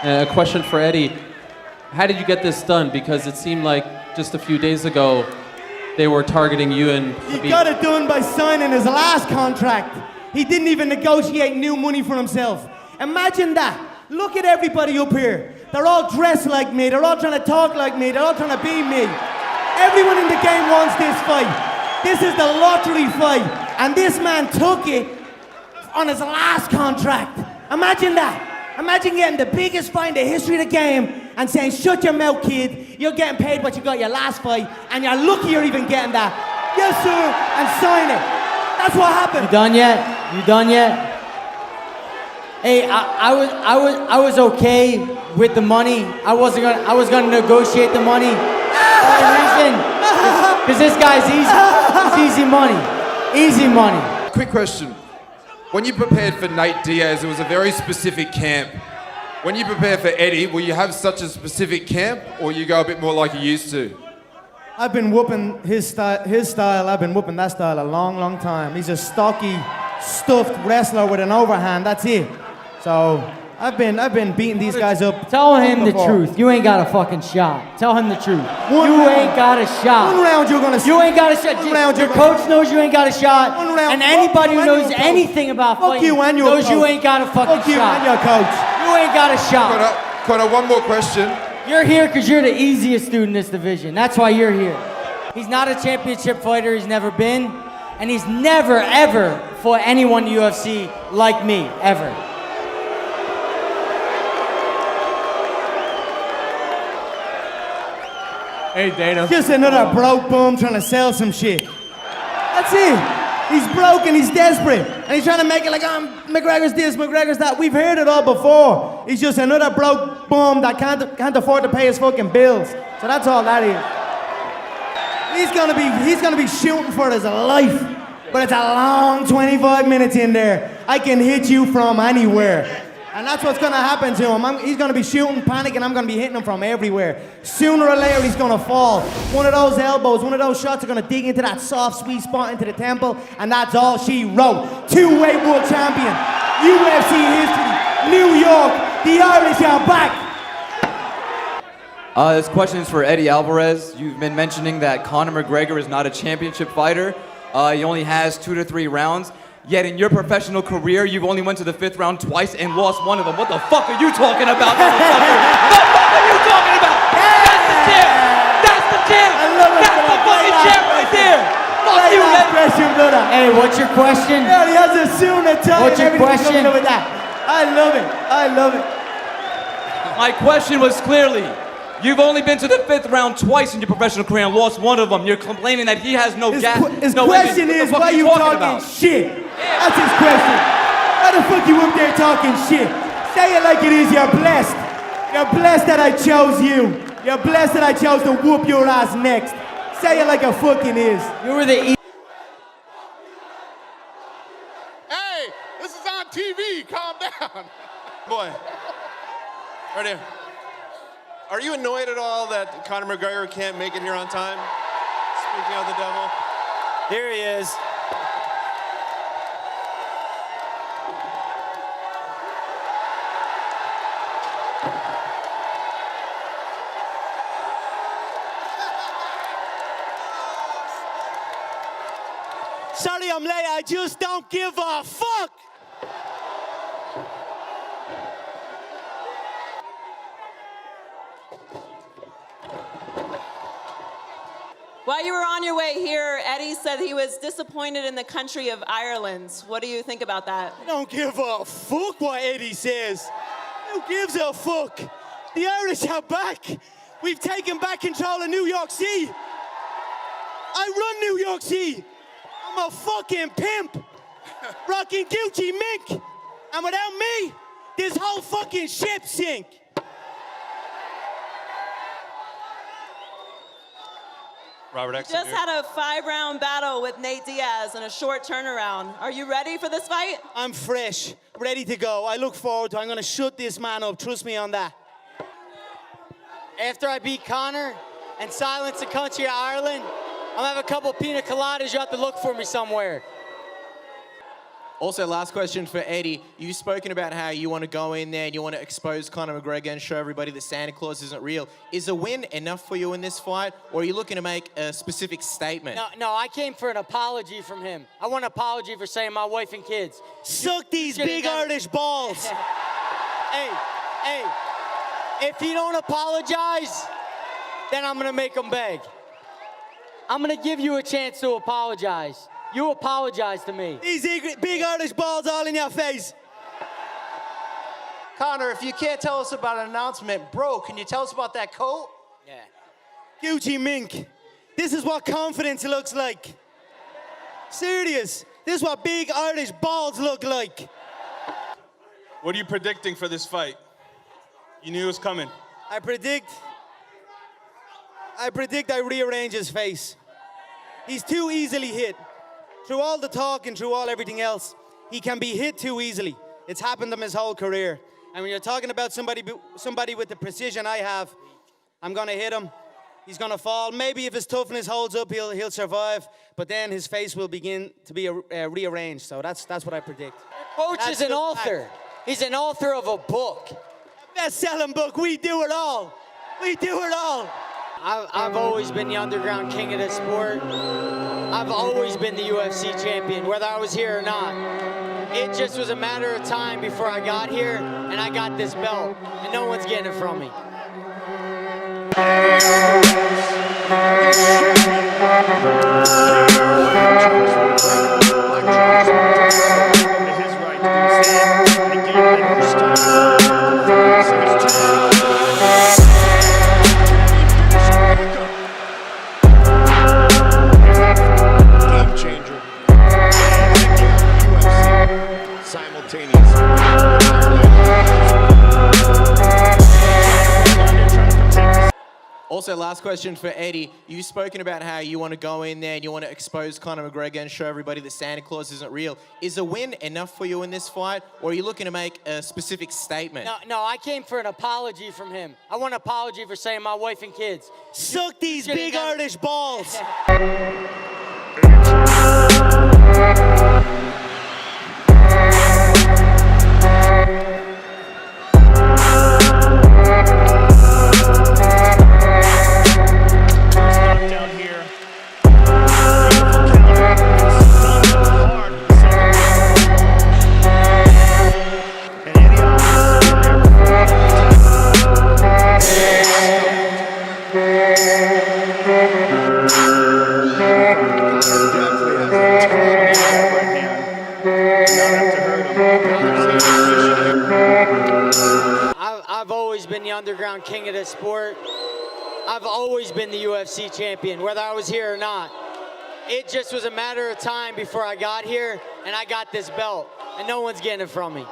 A question for Eddie. How did you get this done? Because it seemed like just a few days ago they were targeting you and Khabib. He got it done by signing his last contract. He didn't even negotiate new money for himself. Imagine that. Look at everybody up here. They're all dressed like me. They're all trying to talk like me. They're all trying to be me. Everyone in the game wants this fight. This is the lottery fight. And this man took it on his last contract. Imagine that. Imagine getting the biggest fight in the history of the game and saying, shut your mouth, kid. You're getting paid what you got your last fight, and you're lucky you're even getting that. Yes, sir, and sign it. That's what happened. You done yet? You done yet? Hey, I was okay with the money. I was gonna negotiate the money. Because this guy's easy money. Easy money. Quick question. When you prepared for Nate Diaz, it was a very specific camp. When you prepare for Eddie, will you have such a specific camp, or you go a bit more like you used to? I've been whooping his style. I've been whooping that style a long, long time. He's a stocky, stuffed wrestler with an overhand. That's it. So I've been beating these guys up. Tell him the truth. You ain't got a fucking shot. Tell him the truth. You ain't got a shot. One round you're gonna. You ain't got a shot. Your coach knows you ain't got a shot. One round. And anybody who knows anything about fighting knows you ain't got a fucking shot. Fuck you and your coach. You ain't got a shot. Conor, one more question. You're here because you're the easiest dude in this division. That's why you're here. He's not a championship fighter. He's never been. And he's never, ever fought anyone in the UFC like me, ever. Hey, Dana. Just another broke bum trying to sell some shit. That's it. He's broke and he's desperate. And he's trying to make it like, McGregor's this, McGregor's that. We've heard it all before. He's just another broke bum that can't afford to pay his fucking bills. So that's all that is. He's gonna be shooting for his life. But it's a long 25 minutes in there. I can hit you from anywhere. And that's what's gonna happen to him. He's gonna be shooting, panicking, I'm gonna be hitting him from everywhere. Sooner or later, he's gonna fall. One of those elbows, one of those shots are gonna dig into that soft, sweet spot into the temple, and that's all she wrote. Two-weight world champion, UFC history, New York, the Irish are back. This question is for Eddie Alvarez. You've been mentioning that Conor McGregor is not a championship fighter. He only has 2 to 3 rounds. Yet in your professional career, you've only went to the 5th round twice and lost one of them. What the fuck are you talking about, motherfucker? What the fuck are you talking about? That's the champ! That's the champ! That's the fucking champ right there! Fuck you, man! Hey, what's your question? Yeah, he has a soon to tell What's your question? With that. I love it. I love it. My question was clearly, you've only been to the 5th round twice in your professional career and lost one of them. You're complaining that he has no gas. His question is, why you talking shit? That's his question. Why the fuck you up there talking shit? Say it like it is, you're blessed. You're blessed that I chose you. You're blessed that I chose to whoop your ass next. Say it like it fucking is. You were the Hey, this is on TV, calm down. Boy, right here. Are you annoyed at all that Conor McGregor can't make it here on time? Speaking of the devil. Here he is. Sorry I'm late, I just don't give a fuck. While you were on your way here, Eddie said he was disappointed in the country of Ireland. What do you think about that? I don't give a fuck what Eddie says. Who gives a fuck? The Irish are back. We've taken back control of New York City. I run New York City. I'm a fucking pimp. Rocking Gucci mink. And without me, this whole fucking ship sink. Robert X. Just had a 5-round battle with Nate Diaz in a short turnaround. Are you ready for this fight? I'm fresh, ready to go. I look forward to it. I'm gonna shut this man up. Trust me on that. After I beat Conor and silence the country of Ireland, I'm gonna have a couple pina coladas. You have to look for me somewhere. Also, last question for Eddie. You've spoken about how you want to go in there and you want to expose Conor McGregor and show everybody that Santa Claus isn't real. Is a win enough for you in this fight, or are you looking to make a specific statement? No, I came for an apology from him. I want an apology for saying my wife and kids. Suck these big Irish balls. Hey, if you don't apologize, then I'm gonna make them beg. I'm gonna give you a chance to apologize. You apologize to me. These big Irish balls all in your face. Conor, if you can't tell us about an announcement, bro, can you tell us about that coat? Yeah. Gucci mink. This is what confidence looks like. Serious. This is what big Irish balls look like. What are you predicting for this fight? You knew it was coming. I predict I rearrange his face. He's too easily hit. Through all the talk and through all everything else, he can be hit too easily. It's happened to him his whole career. And when you're talking about somebody with the precision I have, I'm gonna hit him. He's gonna fall. Maybe if his toughness holds up, he'll survive. But then his face will begin to be rearranged. So that's what I predict. Coach That's is an the author. fact. He's an author of a book. Best-selling book. We do it all. We do it all. I've always been the underground king of this sport. I've always been the UFC champion, whether I was here or not. It just was a matter of time before I got here, and I got this belt, and no one's getting it from me. Also, last question for Eddie. You've spoken about how you want to go in there and you want to expose Conor McGregor and show everybody that Santa Claus isn't real. Is a win enough for you in this fight, or are you looking to make a specific statement? No, I came for an apology from him. I want an apology for saying my wife and kids. Suck these big Irish balls. I've always been the underground king of this sport. I've always been the UFC champion, whether I was here or not. It just was a matter of time before I got here, and I got this belt, and no one's getting it from me.